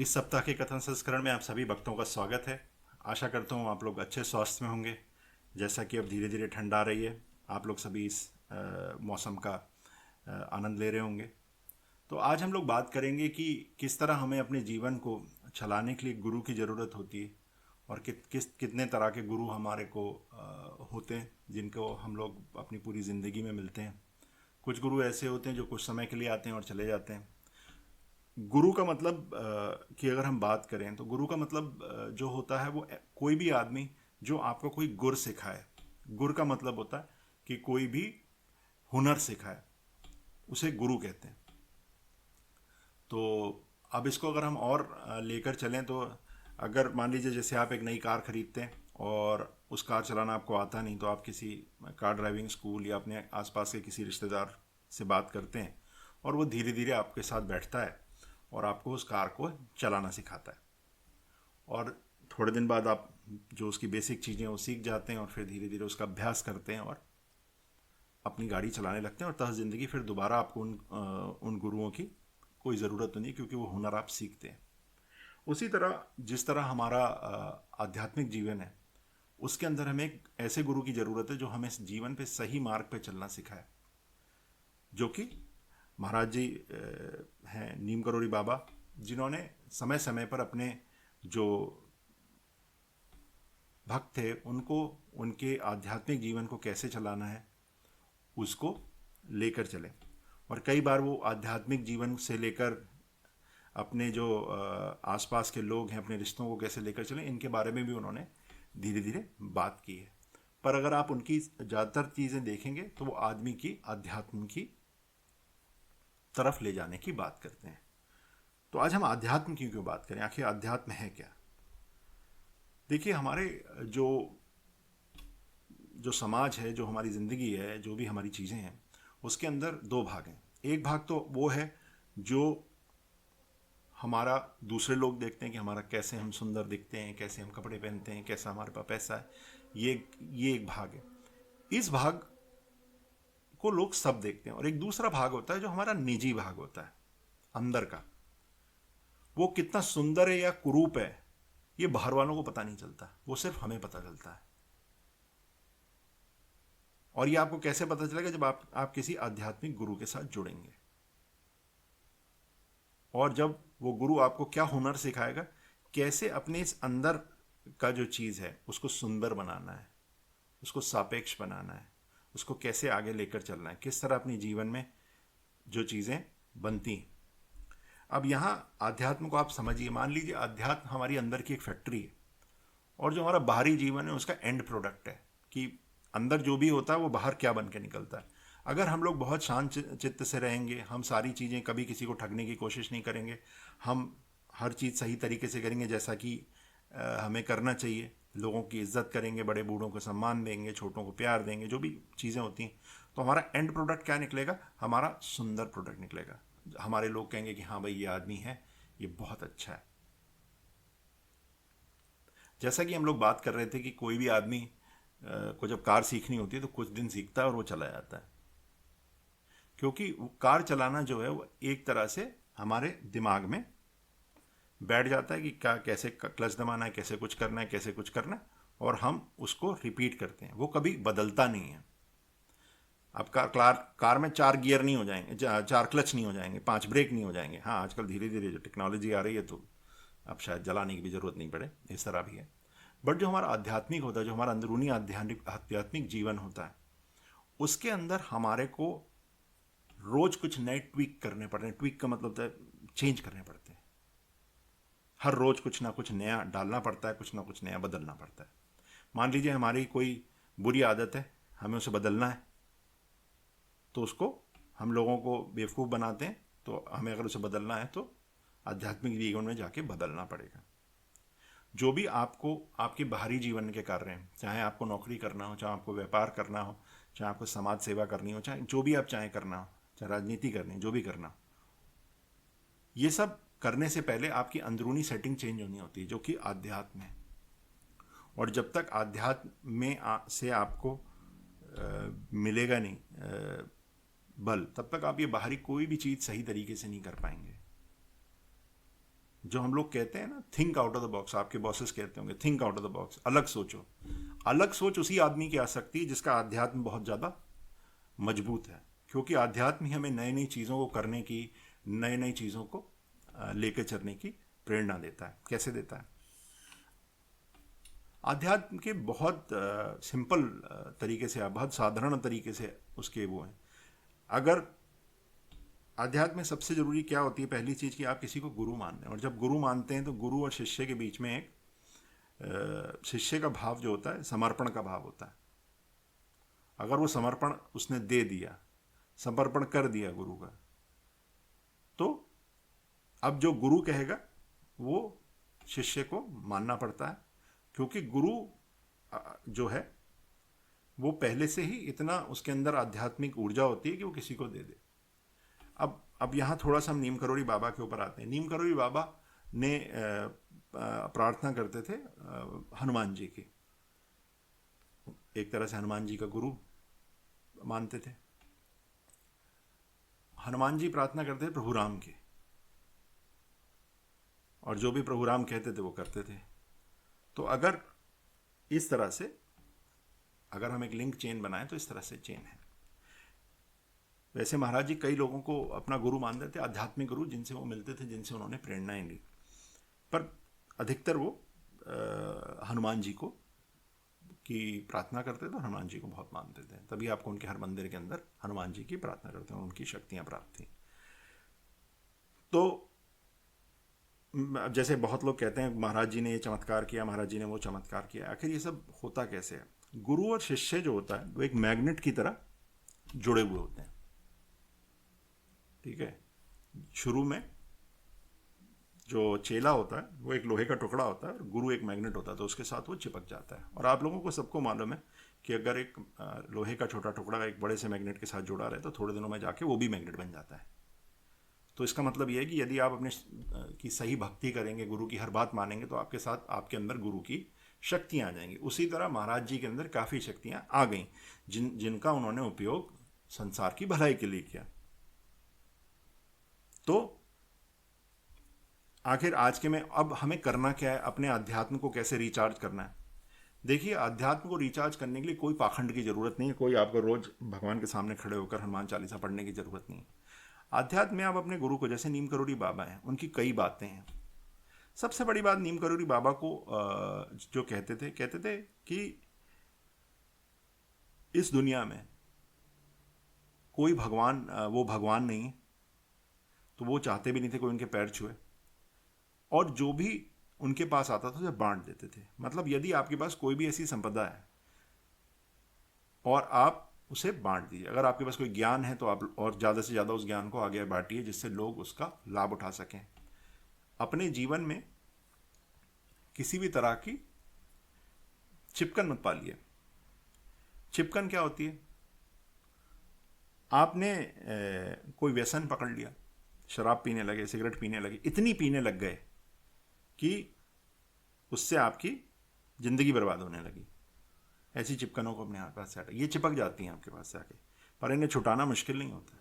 इस सप्ताह के कथन संस्करण में आप सभी भक्तों का स्वागत है। आशा करता हूँ आप लोग अच्छे स्वास्थ्य में होंगे। जैसा कि अब धीरे धीरे ठंड आ रही है, आप लोग सभी इस मौसम का आनंद ले रहे होंगे। तो आज हम लोग बात करेंगे कि किस तरह हमें अपने जीवन को चलाने के लिए गुरु की ज़रूरत होती है और कितने तरह के गुरु हमारे को होते हैं जिनको हम लोग अपनी पूरी ज़िंदगी में मिलते हैं। कुछ गुरु ऐसे होते हैं जो कुछ समय के लिए आते हैं और चले जाते हैं। गुरु का मतलब कि अगर हम बात करें तो गुरु का मतलब जो होता है वो कोई भी आदमी जो आपको कोई गुर सिखाए। गुर का मतलब होता है कि कोई भी हुनर सिखाए, उसे गुरु कहते हैं। तो अब इसको अगर हम और लेकर चलें तो अगर मान लीजिए जैसे आप एक नई कार खरीदते हैं और उस कार चलाना आपको आता नहीं, तो आप किसी कार ड्राइविंग स्कूल या अपने आसपास के किसी रिश्तेदार से बात करते हैं और वो धीरे धीरे आपके साथ बैठता है और आपको उस कार को चलाना सिखाता है। और थोड़े दिन बाद आप जो उसकी बेसिक चीज़ें वो सीख जाते हैं और फिर धीरे धीरे उसका अभ्यास करते हैं और अपनी गाड़ी चलाने लगते हैं और तह ज़िंदगी फिर दोबारा आपको उन गुरुओं की कोई ज़रूरत नहीं, क्योंकि वो हुनर आप सीखते हैं। उसी तरह जिस तरह हमारा आध्यात्मिक जीवन है, उसके अंदर हमें एक ऐसे गुरु की ज़रूरत है जो हमें जीवन पे सही मार्ग पे चलना सिखाए, जो कि महाराज जी हैं नीम करोड़ी बाबा, जिन्होंने समय समय पर अपने जो भक्त थे उनको उनके आध्यात्मिक जीवन को कैसे चलाना है उसको लेकर चले। और कई बार वो आध्यात्मिक जीवन से लेकर अपने जो आसपास के लोग हैं, अपने रिश्तों को कैसे लेकर चलें, इनके बारे में भी उन्होंने धीरे धीरे बात की है। पर अगर आप उनकी ज़्यादातर चीज़ें देखेंगे तो वो आदमी की अध्यात्म की तरफ ले जाने की बात करते हैं। तो आज हम अध्यात्म की क्यों बात करें, आखिर अध्यात्म है क्या? देखिए, हमारे जो जो समाज है, जो हमारी ज़िंदगी है, जो भी हमारी चीज़ें हैं, उसके अंदर दो भाग हैं। एक भाग तो वो है जो हमारा दूसरे लोग देखते हैं कि हमारा कैसे हम सुंदर दिखते हैं, कैसे हम कपड़े पहनते हैं, कैसा हमारे पास पैसा है। ये एक भाग है। इस भाग को लोग सब देखते हैं। और एक दूसरा भाग होता है जो हमारा निजी भाग होता है, अंदर का। वो कितना सुंदर है या कुरूप है, ये बाहर वालों को पता नहीं चलता, वो सिर्फ हमें पता चलता है। और ये आपको कैसे पता चलेगा? जब आप किसी आध्यात्मिक गुरु के साथ जुड़ेंगे और जब वो गुरु आपको क्या हुनर सिखाएगा, कैसे अपने इस अंदर का जो चीज़ है उसको सुंदर बनाना है, उसको सापेक्ष बनाना है, उसको कैसे आगे लेकर चलना है, किस तरह अपनी जीवन में जो चीज़ें बनती हैं। अब यहाँ आध्यात्म को आप समझिए। मान लीजिए अध्यात्म हमारी अंदर की एक फैक्ट्री है और जो हमारा बाहरी जीवन है उसका एंड प्रोडक्ट है कि अंदर जो भी होता है वो बाहर क्या बन के निकलता है। अगर हम लोग बहुत शांत चित्त से रहेंगे, हम सारी चीज़ें, कभी किसी को ठगने की कोशिश नहीं करेंगे, हम हर चीज़ सही तरीके से करेंगे जैसा कि हमें करना चाहिए, लोगों की इज्जत करेंगे, बड़े बूढ़ों को सम्मान देंगे, छोटों को प्यार देंगे, जो भी चीज़ें होती हैं, तो हमारा एंड प्रोडक्ट क्या निकलेगा? हमारा सुंदर प्रोडक्ट निकलेगा। हमारे लोग कहेंगे कि हाँ भाई, ये आदमी है, ये बहुत अच्छा है। जैसा कि हम लोग बात कर रहे थे कि कोई भी आदमी को जब कार सीखनी होती है तो कुछ दिन सीखता है और वो चला जाता है, क्योंकि कार चलाना जो है वो एक तरह से हमारे दिमाग में बैठ जाता है कि क्या, कैसे क्लच दबाना है, कैसे कुछ करना है, कैसे कुछ करना है, और हम उसको रिपीट करते हैं। वो कभी बदलता नहीं है। अब कार में 4 गियर नहीं हो जाएंगे, 4 क्लच नहीं हो जाएंगे, 5 ब्रेक नहीं हो जाएंगे। हाँ, आजकल धीरे धीरे जो टेक्नोलॉजी आ रही है तो अब शायद जलाने की भी ज़रूरत नहीं पड़े, इस तरह भी है। बट जो हमारा आध्यात्मिक होता है, जो हमारा अंदरूनी आध्यात्मिक जीवन होता है, उसके अंदर हमारे को रोज कुछ नए ट्वीक करने पड़ते हैं। ट्वीक का मतलब होता है चेंज करने पड़ते हैं। हर रोज कुछ ना कुछ नया डालना पड़ता है, कुछ ना कुछ नया बदलना पड़ता है। मान लीजिए हमारी कोई बुरी आदत है, हमें उसे बदलना है, तो उसको हम लोगों को बेवकूफ़ बनाते हैं। तो हमें अगर उसे बदलना है तो आध्यात्मिक जीवन में जाके बदलना पड़ेगा। जो भी आपको आपके बाहरी जीवन के कार्य हैं, चाहे आपको नौकरी करना हो, चाहे आपको व्यापार करना हो, चाहे आपको समाज सेवा करनी हो, चाहे जो भी आप चाहें करना हो, चाहे राजनीति करनी हो, जो भी करना हो, ये सब करने से पहले आपकी अंदरूनी सेटिंग चेंज होनी होती है, जो कि आध्यात्म है। और जब तक आध्यात्म में से आपको मिलेगा नहीं बल, तब तक आप ये बाहरी कोई भी चीज़ सही तरीके से नहीं कर पाएंगे। जो हम लोग कहते हैं ना, think out of the box, आपके बॉसेस कहते होंगे think out of the box, अलग सोचो। अलग सोच उसी आदमी की आ सकती है जिसका आध्यात्म बहुत ज़्यादा मजबूत है, क्योंकि आध्यात्म ही हमें नई नई चीज़ों को करने की, नई नई चीज़ों को लेकर चलने की प्रेरणा देता है। कैसे देता है? आध्यात्म के बहुत सिंपल तरीके से, बहुत साधारण तरीके से उसके वो हैं। अगर अध्यात्म में सबसे जरूरी क्या होती है, पहली चीज कि आप किसी को गुरु मान रहे हैं, और जब गुरु मानते हैं तो गुरु और शिष्य के बीच में एक शिष्य का भाव जो होता है, समर्पण का भाव होता है। अगर वो समर्पण उसने दे दिया, समर्पण कर दिया गुरु का, तो अब जो गुरु कहेगा वो शिष्य को मानना पड़ता है, क्योंकि गुरु जो है वो पहले से ही इतना उसके अंदर आध्यात्मिक ऊर्जा होती है कि वो किसी को दे दे। अब यहाँ थोड़ा सा हम नीम करोड़ी बाबा के ऊपर आते हैं। नीम करोड़ी बाबा ने प्रार्थना करते थे हनुमान जी की, एक तरह से हनुमान जी का गुरु मानते थे। हनुमान जी प्रार्थना करते थे प्रभु राम की, और जो भी प्रभु राम कहते थे वो करते थे। तो अगर इस तरह से अगर हम एक लिंक चेन बनाएं तो इस तरह से चेन है। वैसे महाराज जी कई लोगों को अपना गुरु मानते थे, आध्यात्मिक गुरु, जिनसे वो मिलते थे, जिनसे उन्होंने प्रेरणाएं ली, पर अधिकतर वो हनुमान जी को की प्रार्थना करते थे, हनुमान जी को बहुत मानते थे। तभी आपको उनके हर मंदिर के अंदर हनुमान जी की प्रार्थना करते हैं, उनकी शक्तियां प्राप्त थी। तो जैसे बहुत लोग कहते हैं महाराज जी ने ये चमत्कार किया, महाराज जी ने वो चमत्कार किया, आखिर ये सब होता कैसे है? गुरु और शिष्य जो होता है वो एक मैग्नेट की तरह जुड़े हुए होते हैं, ठीक है। शुरू में जो चेला होता है वो एक लोहे का टुकड़ा होता है, और गुरु एक मैग्नेट होता है, तो उसके साथ वो चिपक जाता है। और आप लोगों को सबको मालूम है कि अगर एक लोहे का छोटा टुकड़ा एक बड़े से मैग्नेट के साथ जुड़ा रहे तो थोड़े दिनों में जाके वो भी मैग्नेट बन जाता है। तो इसका मतलब ये है कि यदि आप अपने की सही भक्ति करेंगे, गुरु की हर बात मानेंगे, तो आपके साथ आपके अंदर गुरु की शक्तियां आ जाएंगी। उसी तरह महाराज जी के अंदर काफ़ी शक्तियां आ गई, जिनका उन्होंने उपयोग संसार की भलाई के लिए किया। तो आखिर आज के में अब हमें करना क्या है, अपने अध्यात्म को कैसे रिचार्ज करना है? देखिए, अध्यात्म को रिचार्ज करने के लिए कोई पाखंड की जरूरत नहीं है, कोई आपको रोज भगवान के सामने खड़े होकर हनुमान चालीसा पढ़ने की जरूरत नहीं है। अध्यात्म में आप अपने गुरु को, जैसे नीम करोड़ी बाबा हैं, उनकी कई बातें हैं। सबसे बड़ी बात नीम करोड़ी बाबा को जो कहते थे कि इस दुनिया में कोई भगवान, वो भगवान नहीं है, तो वो चाहते भी नहीं थे कोई उनके पैर छुए, और जो भी उनके पास आता था उसे बांट देते थे। मतलब यदि आपके पास कोई भी ऐसी संपदा है और आप उसे बांट दीजिए, अगर आपके पास कोई ज्ञान है तो आप और ज़्यादा से ज़्यादा उस ज्ञान को आगे बांटिए, जिससे लोग उसका लाभ उठा सकें। अपने जीवन में किसी भी तरह की चिपकन मत पालिए। चिपकन क्या होती है? आपने कोई व्यसन पकड़ लिया, शराब पीने लगे, सिगरेट पीने लगे, इतनी पीने लग गए कि उससे आपकी ज़िंदगी बर्बाद होने लगी। ऐसी चिपकनों को अपने पास से हटाइए। ये चिपक जाती हैं आपके पास से आके, पर इन्हें छुटाना मुश्किल नहीं होता।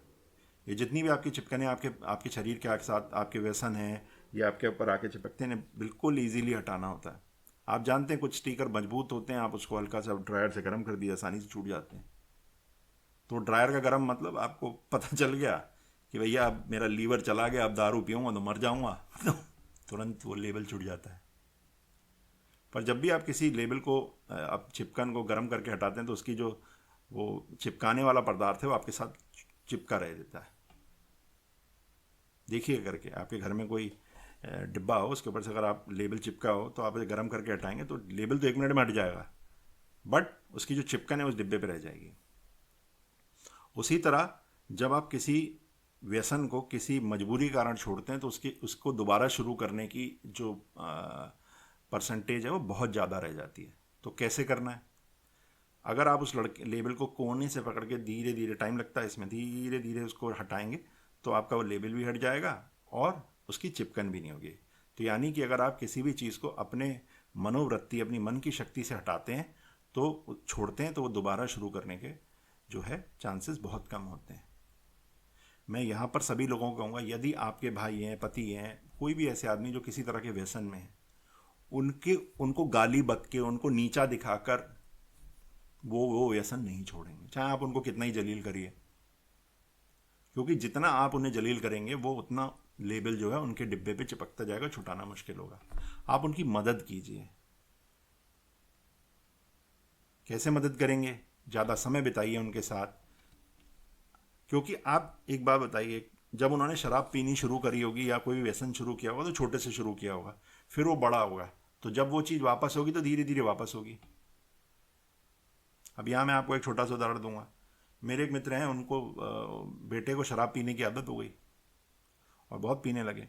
ये जितनी भी आपकी चिपकने आपके शरीर के साथ आपके व्यसन हैं, ये आपके ऊपर आके चिपकते हैं, इन्हें बिल्कुल ईजीली हटाना होता है। आप जानते हैं कुछ स्टिकर मजबूत होते हैं, आप उसको हल्का सा ड्रायर से गर्म कर दिया, आसानी से छूट जाते हैं। तो ड्रायर का गर्म मतलब आपको पता चल गया कि भैया अब मेरा लीवर चला गया, अब दारू पीऊँगा तो मर जाऊँगा, तो तुरंत वो लेबल छूट जाता है। पर जब भी आप किसी लेबल को, आप चिपकन को गर्म करके हटाते हैं, तो उसकी जो वो चिपकाने वाला पदार्थ है वो आपके साथ चिपका रह देता है। देखिए करके, आपके घर में कोई डिब्बा हो, उसके ऊपर से अगर आप लेबल चिपका हो, तो आप इसे गर्म करके हटाएंगे तो लेबल तो 1 मिनट में हट जाएगा, बट उसकी जो चिपकन है उस डिब्बे पे रह जाएगी। उसी तरह जब आप किसी व्यसन को किसी मजबूरी के कारण छोड़ते हैं, तो उसको दोबारा शुरू करने की जो परसेंटेज है वो बहुत ज़्यादा रह जाती है। तो कैसे करना है? अगर आप उस लेबल को कोने से पकड़ के धीरे धीरे, टाइम लगता है इसमें, धीरे धीरे उसको हटाएंगे, तो आपका वो लेबल भी हट जाएगा और उसकी चिपकन भी नहीं होगी। तो यानी कि अगर आप किसी भी चीज़ को अपने मनोवृत्ति, अपनी मन की शक्ति से हटाते हैं, तो छोड़ते हैं, तो वो दोबारा शुरू करने के जो है चांसेस बहुत कम होते हैं। मैं यहाँ पर सभी लोगों को कहूँगा, यदि आपके भाई हैं, पति हैं, कोई भी ऐसे आदमी जो किसी तरह के व्यसन में है, उनके उनको गाली बक के, उनको नीचा दिखाकर वो व्यसन नहीं छोड़ेंगे, चाहे आप उनको कितना ही जलील करिए। क्योंकि जितना आप उन्हें जलील करेंगे वो उतना लेबल जो है उनके डिब्बे पे चिपकता जाएगा, छुटाना मुश्किल होगा। आप उनकी मदद कीजिए। कैसे मदद करेंगे? ज़्यादा समय बिताइए उनके साथ। क्योंकि आप एक बात बताइए, जब उन्होंने शराब पीनी शुरू करी होगी या कोई भी व्यसन शुरू किया होगा तो छोटे से शुरू किया होगा, फिर वो बड़ा होगा, तो जब वो चीज़ वापस होगी तो धीरे धीरे वापस होगी। अब यहाँ मैं आपको एक छोटा सा उदाहरण दूंगा। मेरे एक मित्र हैं, उनको बेटे को शराब पीने की आदत हो गई और बहुत पीने लगे।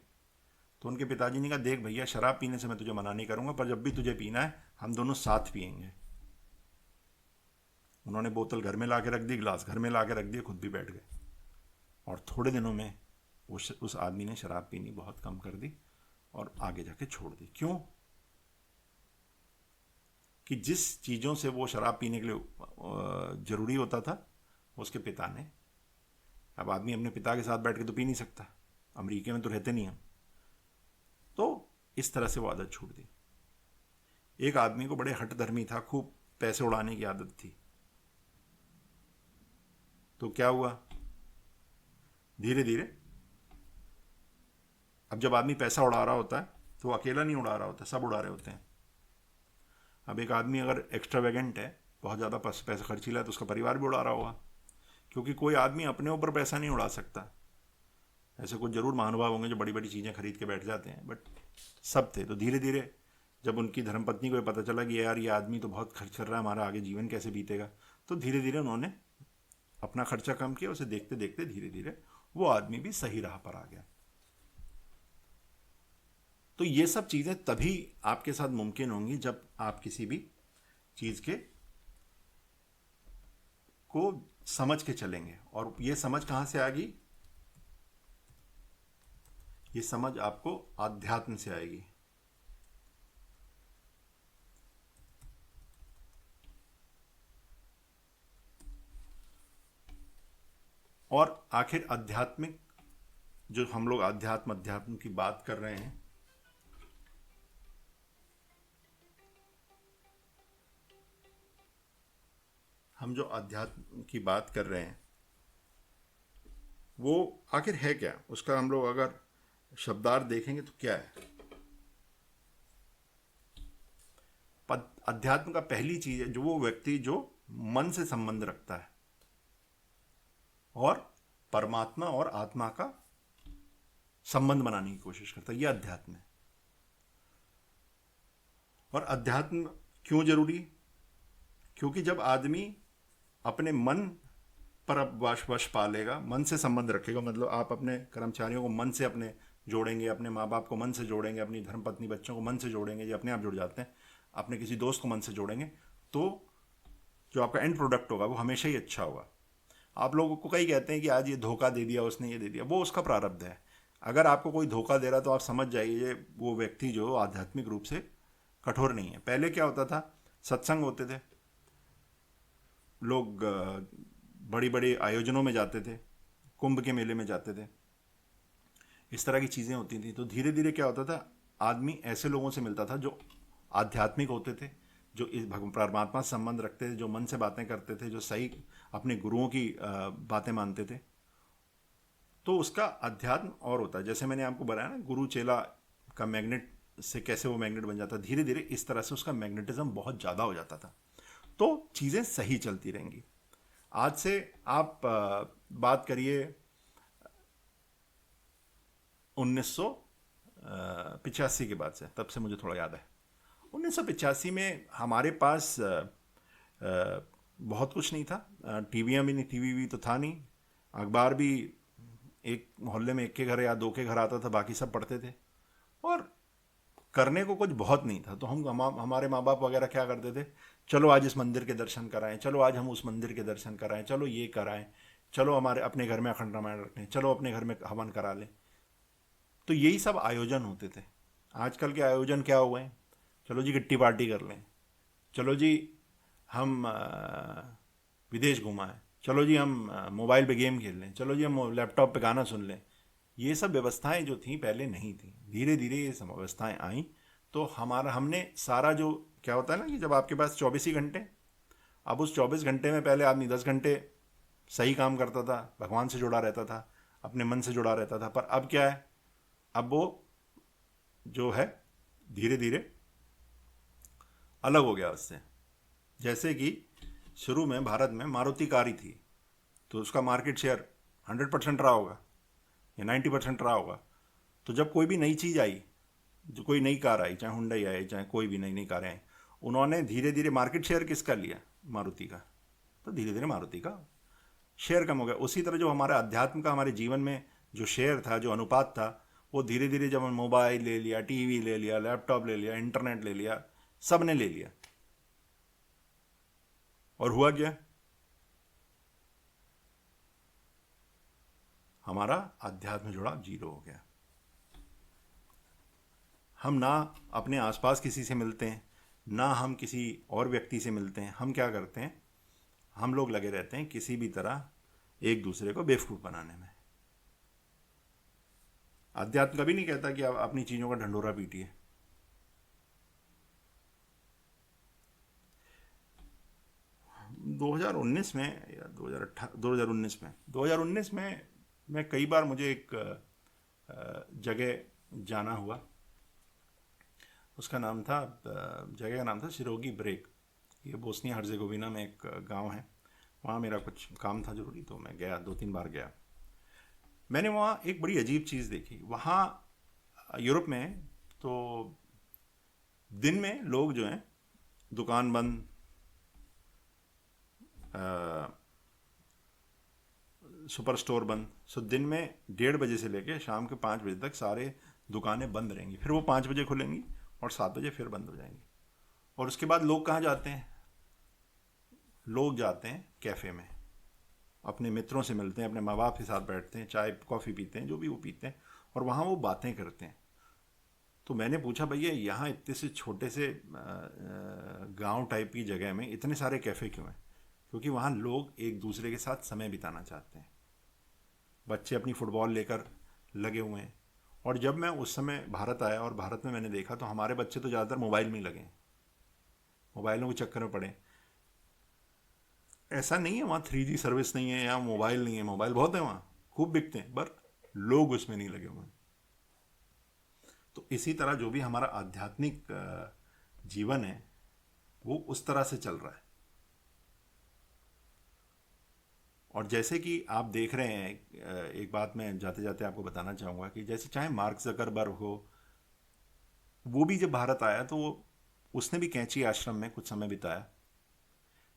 तो उनके पिताजी ने कहा, देख भैया, शराब पीने से मैं तुझे मना नहीं करूँगा, पर जब भी तुझे पीना है हम दोनों साथ पियेंगे। उन्होंने बोतल घर में ला के रख दी, गिलास घर में ला के रख दिए, खुद भी बैठ गए। और थोड़े दिनों में उस आदमी ने शराब पीनी बहुत कम कर दी और आगे जाके छोड़ दी। क्यों? कि जिस चीज़ों से वो शराब पीने के लिए ज़रूरी होता था, उसके पिता ने, अब आदमी अपने पिता के साथ बैठ के तो पी नहीं सकता, अमेरिका में तो रहते नहीं हम, तो इस तरह से वो आदत छूट दी। एक आदमी को बड़े हठधर्मी था, खूब पैसे उड़ाने की आदत थी। तो क्या हुआ? धीरे धीरे, अब जब आदमी पैसा उड़ा रहा होता है तो वो अकेला नहीं उड़ा रहा होता, सब उड़ा रहे होते हैं। अब एक आदमी अगर एक्स्ट्रावेगेंट है, बहुत ज़्यादा पैसा खर्चीला है, तो उसका परिवार भी उड़ा रहा होगा। क्योंकि कोई आदमी अपने ऊपर पैसा नहीं उड़ा सकता। ऐसे कुछ जरूर महानुभाव होंगे जो बड़ी बड़ी चीज़ें खरीद के बैठ जाते हैं, बट सब थे। तो धीरे धीरे जब उनकी धर्मपत्नी को पता चला कि यार ये आदमी तो बहुत खर्च कर रहा है, हमारा आगे जीवन कैसे बीतेगा, तो धीरे धीरे उन्होंने अपना खर्चा कम किया। उसे देखते देखते धीरे धीरे वो आदमी भी सही राह पर आ गया। तो ये सब चीज़ें तभी आपके साथ मुमकिन होंगी जब आप किसी भी चीज़ के को समझ के चलेंगे। और ये समझ कहाँ से आएगी? ये समझ आपको आध्यात्म से आएगी। और आखिर आध्यात्मिक, जो हम लोग अध्यात्म की बात कर रहे हैं, हम जो अध्यात्म की बात कर रहे हैं वो आखिर है क्या? उसका हम लोग अगर शब्दार्थ देखेंगे तो क्या है? अध्यात्म का पहली चीज है जो वो व्यक्ति जो मन से संबंध रखता है और परमात्मा और आत्मा का संबंध बनाने की कोशिश करता है, यह अध्यात्म है। और अध्यात्म क्यों जरूरी? क्योंकि जब आदमी अपने मन पर अब वश पा लेगा, मन से संबंध रखेगा, मतलब आप अपने कर्मचारियों को मन से अपने जोड़ेंगे, अपने माँ बाप को मन से जोड़ेंगे, अपनी धर्मपत्नी बच्चों को मन से जोड़ेंगे, ये अपने आप जुड़ जाते हैं, अपने किसी दोस्त को मन से जोड़ेंगे, तो जो आपका एंड प्रोडक्ट होगा वो हमेशा ही अच्छा होगा। आप लोगों को कई कहते हैं कि आज ये धोखा दे दिया, उसने ये दे दिया, वो उसका प्रारब्ध है। अगर आपको कोई धोखा दे रहा तो आप समझ जाइए वो व्यक्ति जो आध्यात्मिक रूप से कठोर नहीं है। पहले क्या होता था? सत्संग होते थे, लोग बड़ी बड़ी आयोजनों में जाते थे, कुंभ के मेले में जाते थे, इस तरह की चीज़ें होती थी। तो धीरे धीरे क्या होता था? आदमी ऐसे लोगों से मिलता था जो आध्यात्मिक होते थे, जो इस परमात्मा से संबंध रखते थे, जो मन से बातें करते थे, जो सही अपने गुरुओं की बातें मानते थे, तो उसका अध्यात्म और होता है। जैसे मैंने आपको बताया ना, गुरु चेला का मैग्नेट से कैसे वो मैग्नेट बन जाता, धीरे धीरे इस तरह से उसका मैग्नेटिज्म बहुत ज़्यादा हो जाता था। तो चीज़ें सही चलती रहेंगी। आज से आप बात करिए 1985 के बाद से, तब से मुझे थोड़ा याद है। 1985 में हमारे पास बहुत कुछ नहीं था, टीवियाँ भी नहीं, टीवी भी तो था नहीं, अखबार भी एक मोहल्ले में एक के घर या दो के घर आता था, बाकी सब पढ़ते थे, और करने को कुछ बहुत नहीं था। तो हमारे माँ बाप वगैरह क्या करते थे? चलो आज इस मंदिर के दर्शन कराएं, चलो आज हम उस मंदिर के दर्शन कराएं, चलो ये कराएं, चलो हमारे अपने घर में अखंड रामायण रखें, चलो अपने घर में हवन करा लें। तो यही सब आयोजन होते थे। आजकल के आयोजन क्या हुए हैं? चलो जी किट्टी पार्टी कर लें, चलो जी हम विदेश घुमाएं, चलो जी हम मोबाइल पे गेम खेल लें, चलो जी हम लैपटॉप पे गाना सुन लें। ये सब व्यवस्थाएं जो थी पहले नहीं थी, धीरे धीरे ये सब व्यवस्थाएं आई। तो हमारा हमने सारा जो क्या होता है ना कि जब आपके पास 24 ही घंटे, अब उस 24 घंटे में पहले आदमी 10 घंटे सही काम करता था, भगवान से जुड़ा रहता था, अपने मन से जुड़ा रहता था। पर अब क्या है, अब वो जो है धीरे धीरे अलग हो गया उससे। जैसे कि शुरू में भारत में मारुति कार ही थी, तो उसका मार्केट शेयर 100% रहा होगा या 90% रहा होगा। तो जब कोई भी नई चीज़ आई, जो कोई नई कार आई, चाहे हुंडई आई, चाहे कोई भी नई नई कारें आई, उन्होंने धीरे धीरे मार्केट शेयर किसका लिया? मारुति का। तो धीरे धीरे मारुति का शेयर कम हो गया। उसी तरह जो हमारे अध्यात्म का हमारे जीवन में जो शेयर था, जो अनुपात था, वो धीरे धीरे जब हम मोबाइल ले लिया, टीवी ले लिया, लैपटॉप ले लिया, इंटरनेट ले लिया, सब ने ले लिया। और हुआ क्या? हमारा अध्यात्म जुड़ाव जीरो हो गया। हम ना अपने आसपास किसी से मिलते हैं, ना हम किसी और व्यक्ति से मिलते हैं। हम क्या करते हैं, हम लोग लगे रहते हैं किसी भी तरह एक दूसरे को बेवकूफ़ बनाने में। अध्यात्म कभी नहीं कहता कि आप अपनी चीज़ों का ढंढोरा पीटिए। दो हजार उन्नीस में या 2019 में मैं कई बार मुझे एक जगह जाना हुआ। उसका नाम था, जगह का नाम था सिरोगी ब्रेक। ये बोस्निया हर्जेगोविना में एक गांव है। वहाँ मेरा कुछ काम था ज़रूरी, तो मैं गया, 2-3 बार गया। मैंने वहाँ एक बड़ी अजीब चीज़ देखी। वहाँ यूरोप में तो दिन में लोग जो हैं, दुकान बंद, सुपर स्टोर बंद। सो दिन में 1:30 बजे से लेकर शाम के 5 बजे तक सारे दुकानें बंद रहेंगी। फिर वो 5 बजे खुलेंगी और 7 बजे फिर बंद हो जाएंगी। और उसके बाद लोग कहाँ जाते हैं? लोग जाते हैं कैफ़े में, अपने मित्रों से मिलते हैं, अपने माँ बाप के साथ बैठते हैं, चाय कॉफ़ी पीते हैं, जो भी वो पीते हैं, और वहाँ वो बातें करते हैं। तो मैंने पूछा, भैया यहाँ इतने से छोटे से गांव टाइप की जगह में इतने सारे कैफ़े क्यों हैं? क्योंकि वहाँ लोग एक दूसरे के साथ समय बिताना चाहते हैं। बच्चे अपनी फुटबॉल लेकर लगे हुए हैं। और जब मैं उस समय भारत आया और भारत में मैंने देखा, तो हमारे बच्चे तो ज़्यादातर मोबाइल में ही लगे हैं, मोबाइलों के चक्कर में पड़े। ऐसा नहीं है वहाँ 3G सर्विस नहीं है या मोबाइल नहीं है, मोबाइल बहुत है वहाँ, खूब बिकते हैं, पर लोग उसमें नहीं लगे हुए हैं। तो इसी तरह जो भी हमारा आध्यात्मिक जीवन है वो उस तरह से चल रहा है। और जैसे कि आप देख रहे हैं, एक बात मैं जाते जाते आपको बताना चाहूँगा कि जैसे चाहे मार्क जकरबर्ग हो, वो भी जब भारत आया तो उसने भी कैंची आश्रम में कुछ समय बिताया।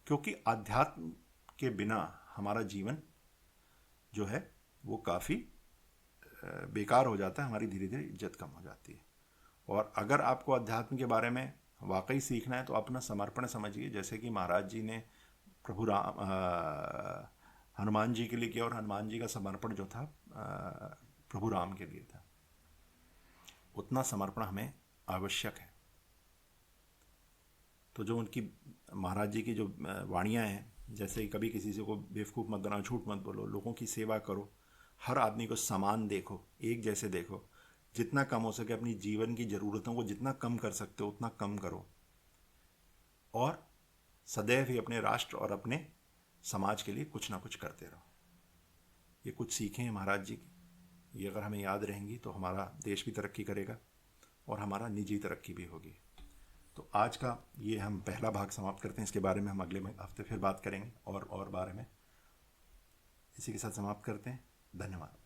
क्योंकि अध्यात्म के बिना हमारा जीवन जो है वो काफ़ी बेकार हो जाता है, हमारी धीरे धीरे इज्जत कम हो जाती है। और अगर आपको अध्यात्म के बारे में वाकई सीखना है तो अपना समर्पण समझिए, जैसे कि महाराज जी ने प्रभु राम हनुमान जी के लिए किया, और हनुमान जी का समर्पण जो था प्रभु राम के लिए था। उतना समर्पण हमें आवश्यक है। तो जो उनकी महाराज जी की जो वाणियाँ हैं, जैसे कभी किसी से को बेवकूफ़ मत बनाओ, झूठ मत बोलो, लोगों की सेवा करो, हर आदमी को समान देखो, एक जैसे देखो, जितना कम हो सके अपनी जीवन की ज़रूरतों को जितना कम कर सकते हो उतना कम करो, और सदैव ही अपने राष्ट्र और अपने समाज के लिए कुछ ना कुछ करते रहो। ये कुछ सीखें हैं महाराज जी की। ये अगर हमें याद रहेंगी तो हमारा देश भी तरक्की करेगा और हमारा निजी तरक्की भी होगी। तो आज का ये हम पहला भाग समाप्त करते हैं। इसके बारे में हम अगले हफ्ते फिर बात करेंगे और बारे में। इसी के साथ समाप्त करते हैं। धन्यवाद।